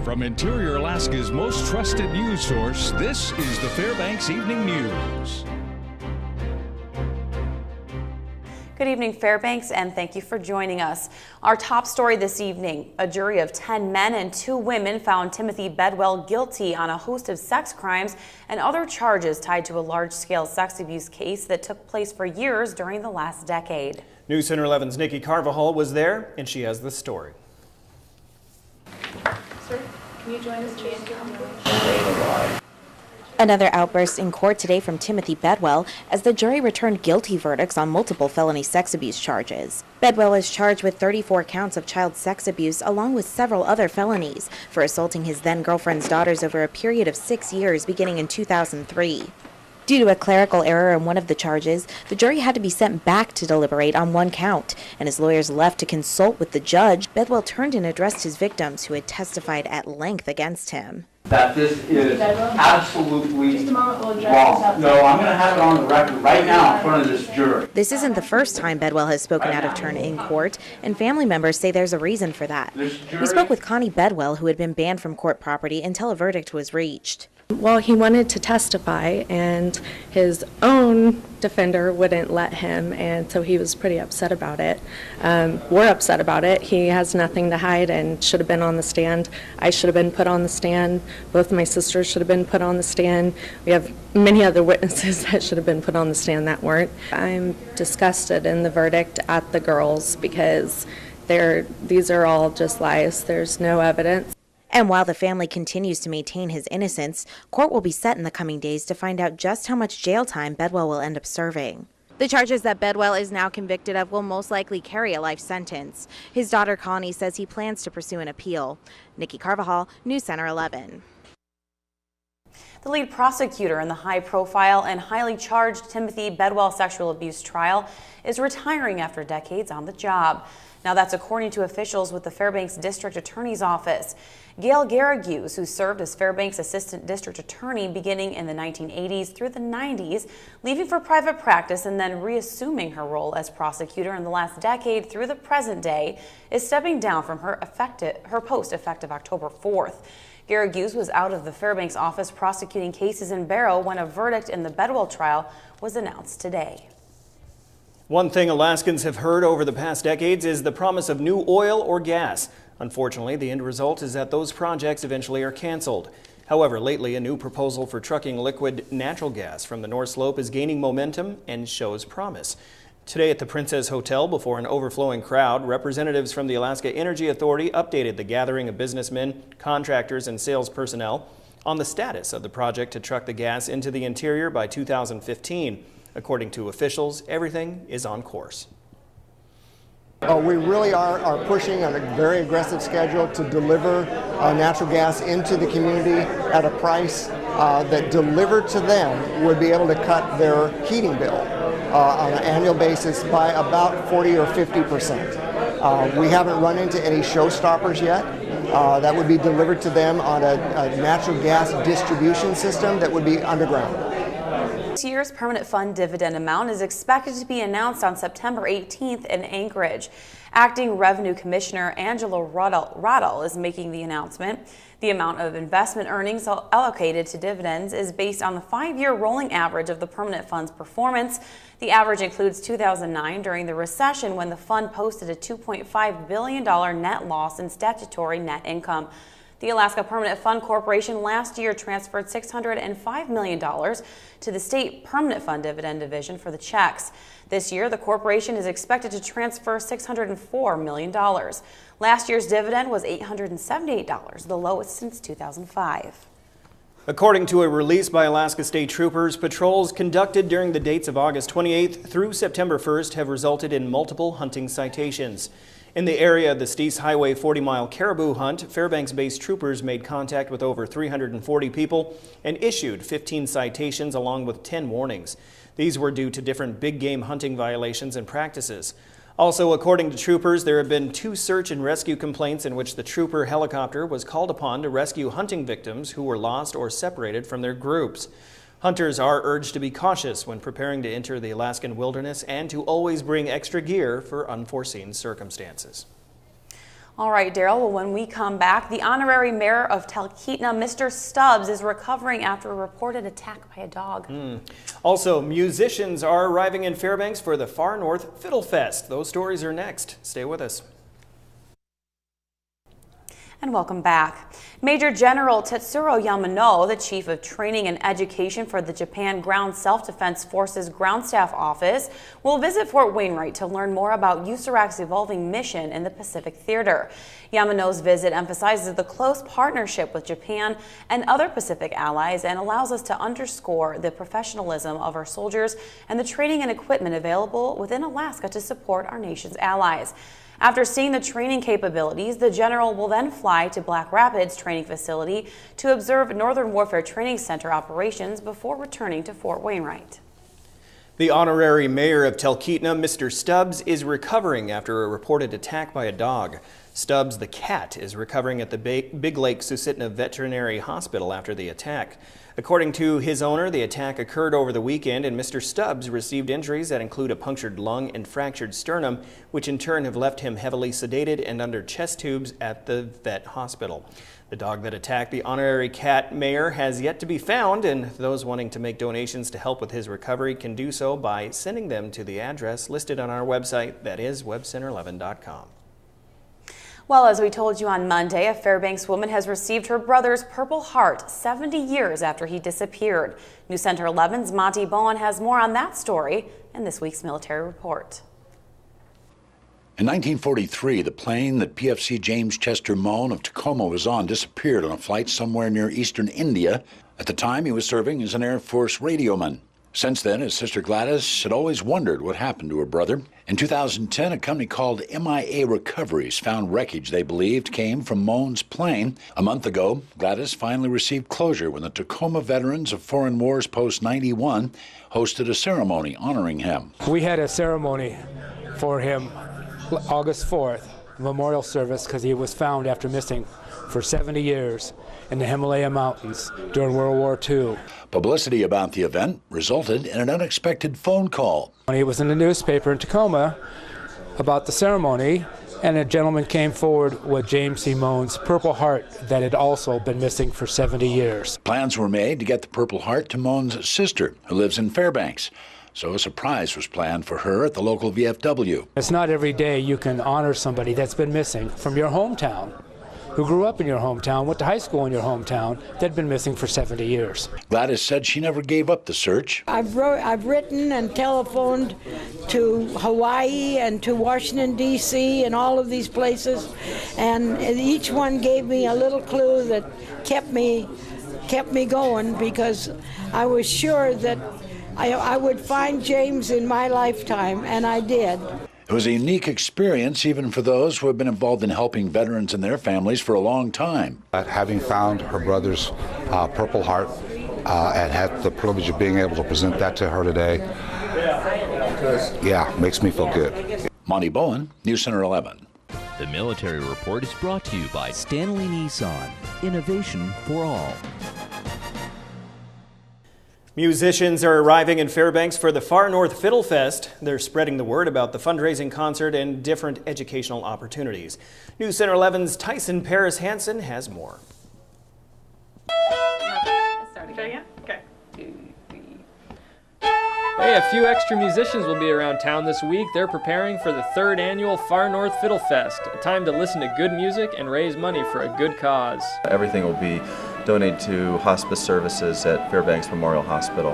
From Interior Alaska's most trusted news source, this is the Fbx Evening News. Good evening, Fairbanks, and thank you for joining us. Our top story this evening, a jury of 10 men and 2 women found Timothy Bedwell guilty on a host of sex crimes and other charges tied to a large-scale sex abuse case that took place for years during the last decade. News Center 11's Nikki Carvajal was there, and she has the story. Sir, can you join us? Another outburst in court today from Timothy Bedwell as the jury returned guilty verdicts on multiple felony sex abuse charges. Bedwell is charged with 34 counts of child sex abuse along with several other felonies for assaulting his then-girlfriend's daughters over a period of 6 years beginning in 2003. Due to a clerical error in one of the charges, the jury had to be sent back to deliberate on one count, and his lawyers left to consult with the judge. Bedwell turned and addressed his victims who had testified at length against him. That this is absolutely just a moment, we'll wrong. No, I'm going to have it on the record right now in front of this jury. This isn't the first time Bedwell has spoken out of turn in court, and family members say there's a reason for that. We spoke with Connie Bedwell, who had been banned from court property until a verdict was reached. Well, he wanted to testify, and his own defender wouldn't let him, and so he was pretty upset about it. We're upset about it. He has nothing to hide and should have been on the stand. I should have been put on the stand. Both of my sisters should have been put on the stand. We have many other witnesses that should have been put on the stand that weren't. I'm disgusted in the verdict at the girls because these are all just lies. There's no evidence. And while the family continues to maintain his innocence, court will be set in the coming days to find out just how much jail time Bedwell will end up serving. The charges that Bedwell is now convicted of will most likely carry a life sentence. His daughter Connie says he plans to pursue an appeal. Nikki Carvajal, News Center 11. The lead prosecutor in the high-profile and highly charged Timothy Bedwell sexual abuse trial is retiring after decades on the job. Now that's according to officials with the Fairbanks District Attorney's Office. Gail Garrigues, who served as Fairbanks Assistant District Attorney beginning in the 1980s through the 90s, leaving for private practice and then reassuming her role as prosecutor in the last decade through the present day, is stepping down from her post effective October 4th. Garrigues was out of the Fairbanks office prosecuting cases in Barrow when a verdict in the Bedwell trial was announced today. One thing Alaskans have heard over the past decades is the promise of new oil or gas. Unfortunately, the end result is that those projects eventually are canceled. However, lately, a new proposal for trucking liquid natural gas from the North Slope is gaining momentum and shows promise. Today at the Princess Hotel, before an overflowing crowd, representatives from the Alaska Energy Authority updated the gathering of businessmen, contractors, and sales personnel on the status of the project to truck the gas into the interior by 2015. According to officials, everything is on course. We really are pushing on a very aggressive schedule to deliver natural gas into the community at a price that delivered to them would be able to cut their heating bill on an annual basis by about 40 or 50%. We haven't run into any showstoppers yet. That would be delivered to them on a natural gas distribution system that would be underground. This year's permanent fund dividend amount is expected to be announced on September 18th in Anchorage. Acting Revenue Commissioner Angela Ruddle is making the announcement. The amount of investment earnings allocated to dividends is based on the 5-year rolling average of the permanent fund's performance. The average includes 2009 during the recession when the fund posted a $2.5 billion net loss in statutory net income. The Alaska Permanent Fund Corporation last year transferred $605 million to the state permanent fund dividend division for the checks. This year, the corporation is expected to transfer $604 million. Last year's dividend was $878, the lowest since 2005. According to a release by Alaska State Troopers, patrols conducted during the dates of August 28th through September 1st have resulted in multiple hunting citations. In the area of the Steese Highway 40-mile caribou hunt, Fairbanks-based troopers made contact with over 340 people and issued 15 citations along with 10 warnings. These were due to different big game hunting violations and practices. Also, according to troopers, there have been 2 search and rescue complaints in which the trooper helicopter was called upon to rescue hunting victims who were lost or separated from their groups. Hunters are urged to be cautious when preparing to enter the Alaskan wilderness and to always bring extra gear for unforeseen circumstances. All right, Daryl, well, when we come back, the honorary mayor of Talkeetna, Mr. Stubbs, is recovering after a reported attack by a dog. Also, musicians are arriving in Fairbanks for the Far North Fiddle Fest. Those stories are next. Stay with us. And welcome back. Major General Tetsuro Yamano, the Chief of Training and Education for the Japan Ground Self-Defense Forces Ground Staff Office, will visit Fort Wainwright to learn more about USARAC's evolving mission in the Pacific Theater. Yamano's visit emphasizes the close partnership with Japan and other Pacific allies and allows us to underscore the professionalism of our soldiers and the training and equipment available within Alaska to support our nation's allies. After seeing the training capabilities, the general will then fly to Black Rapids Training Facility to observe Northern Warfare Training Center operations before returning to Fort Wainwright. The honorary mayor of Talkeetna, Mr. Stubbs, is recovering after a reported attack by a dog. Stubbs, the cat, is recovering at the Big Lake Susitna Veterinary Hospital after the attack. According to his owner, the attack occurred over the weekend and Mr. Stubbs received injuries that include a punctured lung and fractured sternum, which in turn have left him heavily sedated and under chest tubes at the vet hospital. The dog that attacked the honorary cat mayor has yet to be found, and those wanting to make donations to help with his recovery can do so by sending them to the address listed on our website, that is webcenter11.com. Well, as we told you on Monday, a Fairbanks woman has received her brother's Purple Heart 70 years after he disappeared. News Center 11's Monty Bowen has more on that story in this week's military report. In 1943, the plane that PFC James Chester Mohn of Tacoma was on disappeared on a flight somewhere near eastern India. At the time, he was serving as an Air Force radioman. Since then, his sister Gladys had always wondered what happened to her brother. In 2010, a company called MIA Recoveries found wreckage they believed came from Mohn's plane. A month ago, Gladys finally received closure when the Tacoma Veterans of Foreign Wars Post 91 hosted a ceremony honoring him. We had a ceremony for him August 4th, memorial service, because he was found after missing for 70 years in the Himalaya Mountains during World War II. Publicity about the event resulted in an unexpected phone call. It was in the newspaper in Tacoma about the ceremony, and a gentleman came forward with James C. Mohn's Purple Heart that had also been missing for 70 years. Plans were made to get the Purple Heart to Mohn's sister, who lives in Fairbanks. So a surprise was planned for her at the local VFW. It's not every day you can honor somebody that's been missing from your hometown, who grew up in your hometown, went to high school in your hometown, that had been missing for 70 years. Gladys said she never gave up the search. I've written and telephoned to Hawaii and to Washington, D.C. and all of these places, and each one gave me a little clue that kept me going, because I was sure that I would find James in my lifetime, and I did. It was a unique experience even for those who have been involved in helping veterans and their families for a long time. Having found her brother's Purple Heart and had the privilege of being able to present that to her today, makes me feel good. Monty Bowen, News Center 11. The Military Report is brought to you by Stanley Nissan. Innovation for all. Musicians are arriving in Fairbanks for the Far North Fiddle Fest. They're spreading the word about the fundraising concert and different educational opportunities. News Center 11's Tyson Paris Hansen has more. Hey, a few extra musicians will be around town this week. They're preparing for the 3rd annual Far North Fiddle Fest, a time to listen to good music and raise money for a good cause. Everything will be donated to hospice services at Fairbanks Memorial Hospital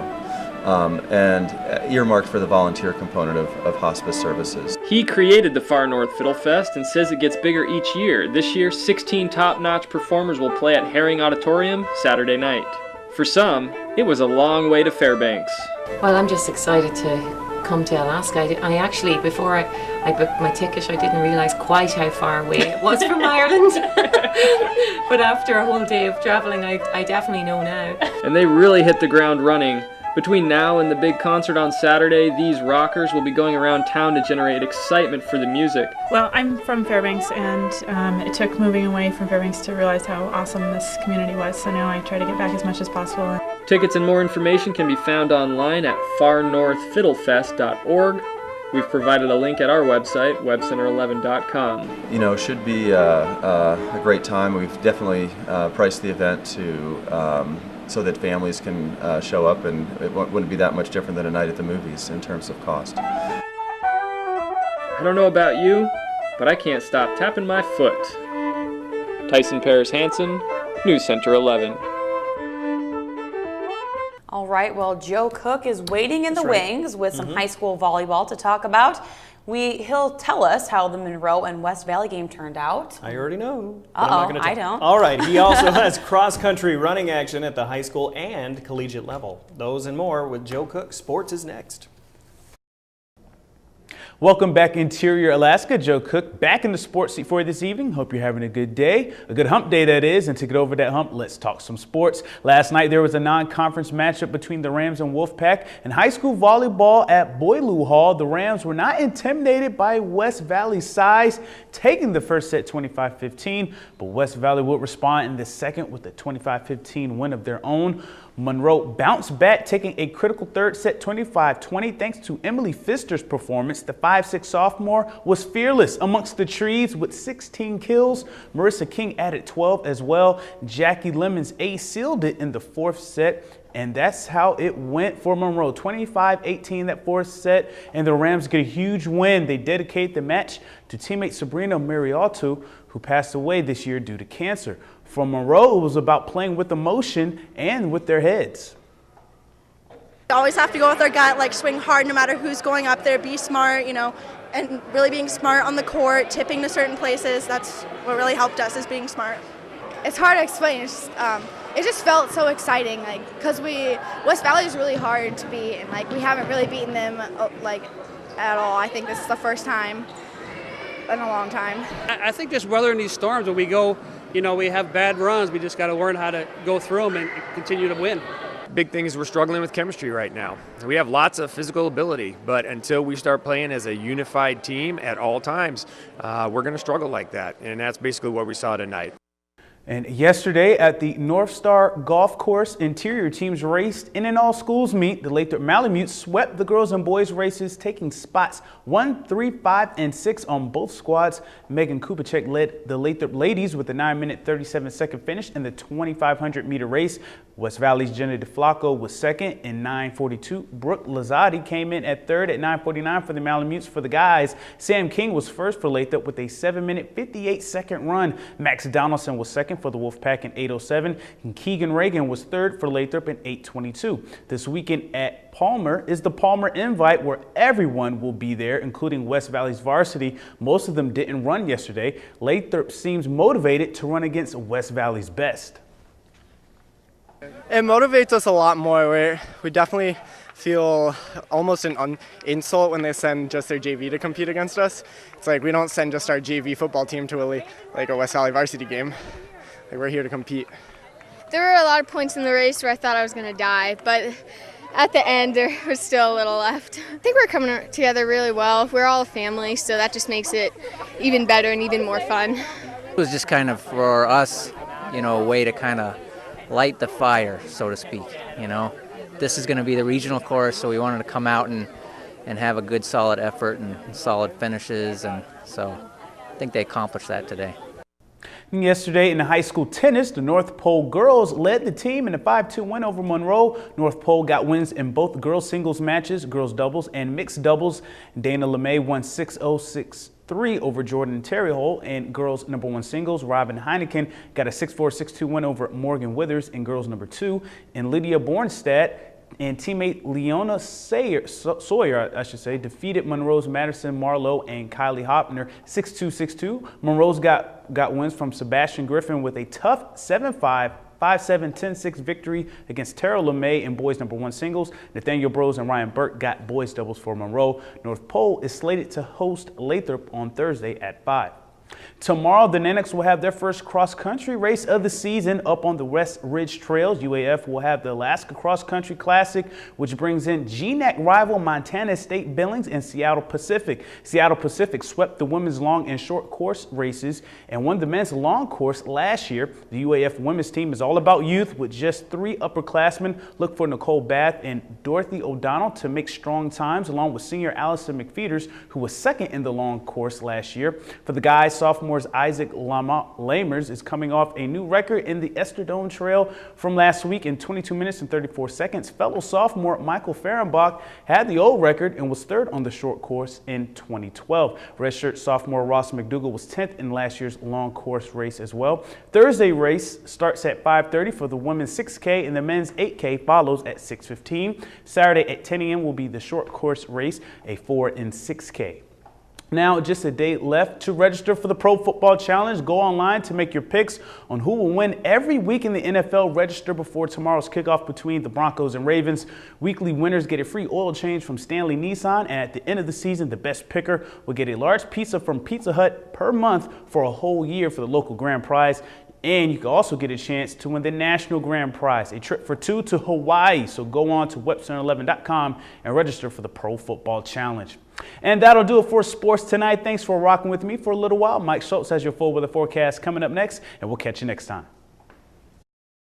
and earmarked for the volunteer component of hospice services. He created the Far North Fiddle Fest and says it gets bigger each year. This year, 16 top-notch performers will play at Herring Auditorium Saturday night. For some, it was a long way to Fairbanks. Well, I'm just excited to come to Alaska. I actually, before I booked my ticket, I didn't realize quite how far away it was from Ireland. But after a whole day of traveling, I definitely know now. And they really hit the ground running. Between now and the big concert on Saturday, these rockers will be going around town to generate excitement for the music. Well, I'm from Fairbanks, and it took moving away from Fairbanks to realize how awesome this community was, so now I try to get back as much as possible. Tickets and more information can be found online at farnorthfiddlefest.org We've provided a link at our website, webcenter11.com. You know, should be a great time. We've definitely priced the event to so that families can show up, and it wouldn't be that much different than a night at the movies in terms of cost. I don't know about you, but I can't stop tapping my foot. Tyson Paris-Hansen, News Center 11. All right, well, Joe Cook is waiting in the wings with some high school volleyball to talk about. He'll tell us how the Monroe and West Valley game turned out. I already know. I don't. All right, he also has cross-country running action at the high school and collegiate level. Those and more with Joe Cook. Sports is next. Welcome back, Interior Alaska. Joe Cook back in the sports seat for you this evening. Hope you're having a good day, a good hump day that is. And to get over that hump, let's talk some sports. Last night there was a non-conference matchup between the Rams and Wolfpack and high school volleyball at Boileau Hall. The Rams were not intimidated by West Valley's size, taking the first set 25-15, but West Valley would respond in the second with a 25-15 win of their own. Monroe bounced back, taking a critical third set 25-20 thanks to Emily Pfister's performance. The 5'6" sophomore was fearless amongst the trees with 16 kills. Marissa King added 12 as well. Jackie Lemon's ace sealed it in the fourth set. And that's how it went for Monroe. 25-18 that fourth set, and the Rams get a huge win. They dedicate the match to teammate Sabrina Mariotto, who passed away this year due to cancer. For Monroe, it was about playing with emotion and with their heads. Always have to go with our gut, like swing hard no matter who's going up there, be smart, you know, and really being smart on the court, tipping to certain places. That's what really helped us, is being smart. It's hard to explain. It just felt so exciting, like, because West Valley is really hard to beat, and like we haven't really beaten them like at all. I think this is the first time in a long time. I think just weathering these storms, when we go, you know, we have bad runs, we just got to learn how to go through them and continue to win. Big thing is we're struggling with chemistry right now. We have lots of physical ability, but until we start playing as a unified team at all times, we're going to struggle like that, and that's basically what we saw tonight. And yesterday at the North Star Golf Course, interior teams raced in an all-schools meet. The Lathrop Malamutes swept the girls and boys races, taking spots 1, 3, 5, and 6 on both squads. Megan Kupacek led the Lathrop ladies with a 9-minute 37-second finish in the 2,500-meter race. West Valley's Jenny DeFlaco was second in 9:42. Brooke Lazati came in at third at 9:49 for the Malamutes. For the guys, Sam King was first for Lathrop with a 7-minute 58-second run. Max Donaldson was second for the Wolfpack in 8:07, and Keegan Reagan was third for Lathrop in 8:22. This weekend at Palmer is the Palmer Invite, where everyone will be there, including West Valley's varsity. Most of them didn't run yesterday. Lathrop seems motivated to run against West Valley's best. It motivates us a lot more. We definitely feel almost an insult when they send just their JV to compete against us. It's like we don't send just our JV football team to a West Valley varsity game. Like, we're here to compete. There were a lot of points in the race where I thought I was going to die, but at the end there was still a little left. I think we're coming together really well. We're all a family, so that just makes it even better and even more fun. It was just kind of for us, you know, a way to kind of light the fire, so to speak. You know, this is going to be the regional course, so we wanted to come out and have a good solid effort and solid finishes, and so I think they accomplished that today. Yesterday in the high school tennis, the North Pole girls led the team in a 5-2 win over Monroe. North Pole got wins in both girls singles matches, girls doubles, and mixed doubles. Dana LeMay won 6-0, 6-3 over Jordan Terryhole in girls number 1 singles. Robin Heineken got a 6-4, 6-2 win over Morgan Withers in girls number 2. And Lydia Bornstadt and teammate Leona Sawyer, defeated Monroe's Madison Marlowe and Kylie Hopner 6-2, 6-2. Monroe's got wins from Sebastian Griffin with a tough 7-5, 5-7, 10-6 victory against Tara LeMay in boys number 1 singles. Nathaniel Bros and Ryan Burke got boys doubles for Monroe. North Pole is slated to host Lathrop on Thursday at 5. Tomorrow, the Nanics will have their first cross-country race of the season up on the West Ridge Trails. UAF will have the Alaska Cross Country Classic, which brings in GNAC rival Montana State Billings and Seattle Pacific. Seattle Pacific swept the women's long and short course races and won the men's long course last year. The UAF women's team is all about youth with just 3 upperclassmen. Look for Nicole Bath and Dorothy O'Donnell to make strong times, along with senior Allison McFeeters, who was second in the long course last year. For the guys, sophomores Isaac Lamers is coming off a new record in the Estradome Trail from last week in 22 minutes and 34 seconds. Fellow sophomore Michael Fehrenbach had the old record and was third on the short course in 2012. Redshirt sophomore Ross McDougall was 10th in last year's long course race as well. Thursday race starts at 5:30 for the women's 6K and the men's 8K follows at 6:15. Saturday at 10 a.m. will be the short course race, a 4 and 6K. Now, just a day left to register for the Pro Football Challenge. Go online to make your picks on who will win every week in the NFL. Register before tomorrow's kickoff between the Broncos and Ravens. Weekly winners get a free oil change from Stanley Nissan, and at the end of the season, the best picker will get a large pizza from Pizza Hut per month for a whole year for the local grand prize. And you can also get a chance to win the national grand prize, a trip for 2 to Hawaii. So go on to webcenter11.com and register for the Pro Football Challenge. And that'll do it for sports tonight. Thanks for rocking with me for a little while. Mike Schultz has your full weather forecast coming up next, and we'll catch you next time.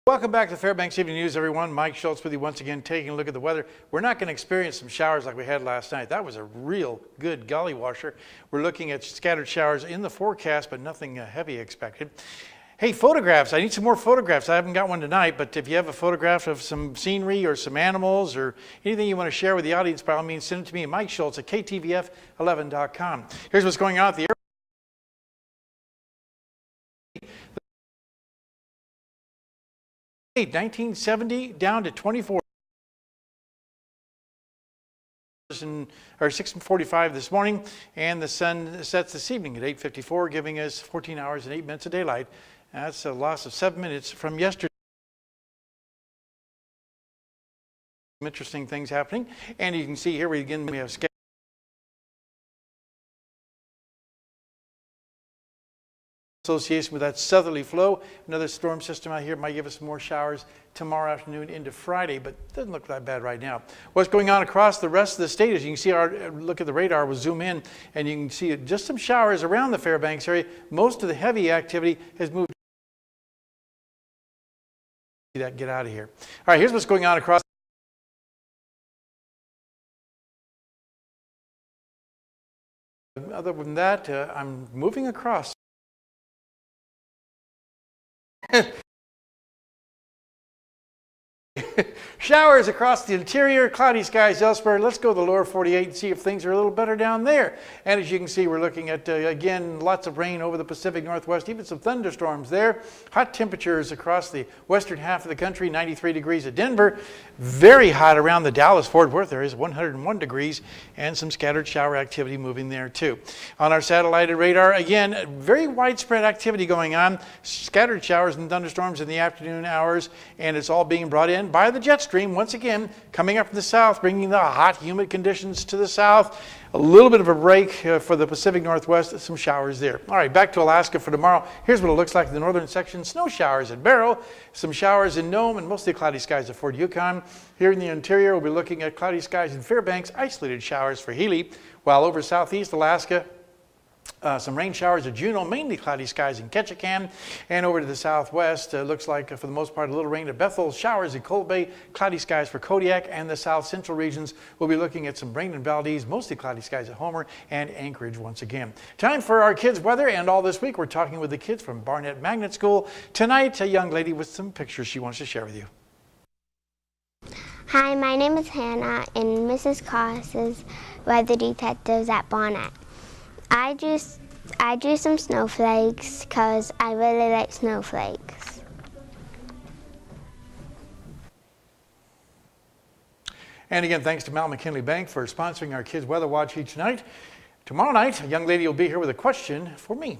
Welcome back to Fbx Evening News, everyone. Mike Schultz with you once again, taking a look at the weather. We're not going to experience some showers like we had last night. That was a real good golly washer. We're looking at scattered showers in the forecast, but nothing heavy expected. Hey, photographs. I need some more photographs. I haven't got one tonight, but if you have a photograph of some scenery or some animals or anything you want to share with the audience, by all means, send it to me, Mike Schultz at KTVF11.com. Here's what's going on at the airport. 1970 down to 24. Or 6:45 this morning, and the sun sets this evening at 8:54, giving us 14 hours and 8 minutes of daylight. That's a loss of 7 minutes from yesterday. Some interesting things happening, and you can see here we have association with that southerly flow. Another storm system out here might give us more showers tomorrow afternoon into Friday, but it doesn't look that bad right now. What's going on across the rest of the state, as you can see, look at the radar, we'll zoom in, and you can see just some showers around the Fairbanks area. Most of the heavy activity has moved. Get out of here. All right, here's what's going on across. Other than that, I'm moving across. Showers across the interior, cloudy skies elsewhere. Let's go to the lower 48 and see if things are a little better down there. And as you can see, we're looking at, again, lots of rain over the Pacific Northwest, even some thunderstorms there. Hot temperatures across the western half of the country, 93 degrees at Denver. Very hot around the Dallas-Fort Worth area, 101 degrees, and some scattered shower activity moving there too. On our satellite radar, again, very widespread activity going on. Scattered showers and thunderstorms in the afternoon hours, and it's all being brought in by the jet stream, once again, coming up from the south, bringing the hot, humid conditions to the south. A little bit of a break for the Pacific Northwest, some showers there. All right, back to Alaska for tomorrow. Here's what it looks like in the northern section. Snow showers at Barrow, some showers in Nome, and mostly cloudy skies at Fort Yukon. Here in the interior, we'll be looking at cloudy skies in Fairbanks, isolated showers for Healy, while over southeast Alaska, some rain showers at Juneau, mainly cloudy skies in Ketchikan, and over to the southwest, looks like for the most part a little rain at Bethel, showers at Cold Bay, cloudy skies for Kodiak, and the south central regions. We'll be looking at some rain in Valdez, mostly cloudy skies at Homer and Anchorage once again. Time for our kids' weather, and all this week we're talking with the kids from Barnett Magnet School. Tonight, a young lady with some pictures she wants to share with you. Hi, my name is Hannah, and Mrs. Coss is weather detectives at Barnett. I drew some snowflakes because I really like snowflakes. And again, thanks to Mal McKinley Bank for sponsoring our Kids Weather Watch each night. Tomorrow night, a young lady will be here with a question for me.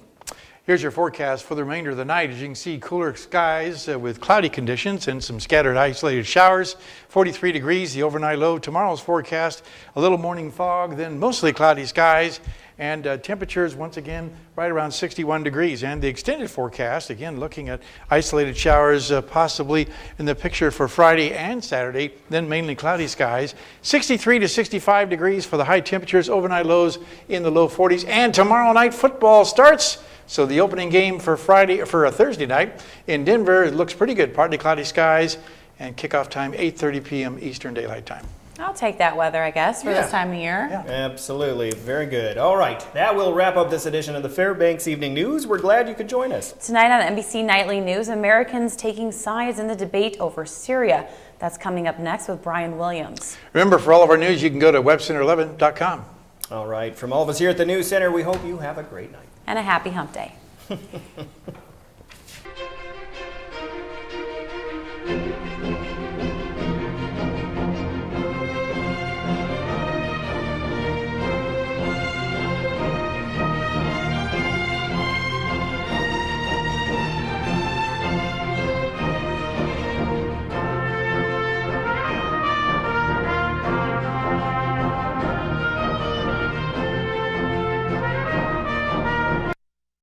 Here's your forecast for the remainder of the night. As you can see, cooler skies with cloudy conditions and some scattered isolated showers. 43 degrees, the overnight low. Tomorrow's forecast, a little morning fog, then mostly cloudy skies. and temperatures once again right around 61 degrees. And the extended forecast, again looking at isolated showers possibly in the picture for Friday and Saturday, then mainly cloudy skies. 63 to 65 degrees for the high temperatures, overnight lows in the low 40s. And tomorrow night football starts. So the opening game for Thursday night in Denver, it looks pretty good. Partly cloudy skies, and kickoff time 8:30 p.m. Eastern Daylight Time. I'll take that weather, I guess, for this time of year. Yeah. Absolutely. Very good. All right. That will wrap up this edition of the Fairbanks Evening News. We're glad you could join us. Tonight on NBC Nightly News, Americans taking sides in the debate over Syria. That's coming up next with Brian Williams. Remember, for all of our news, you can go to webcenter11.com. All right. From all of us here at the News Center, we hope you have a great night. And a happy hump day.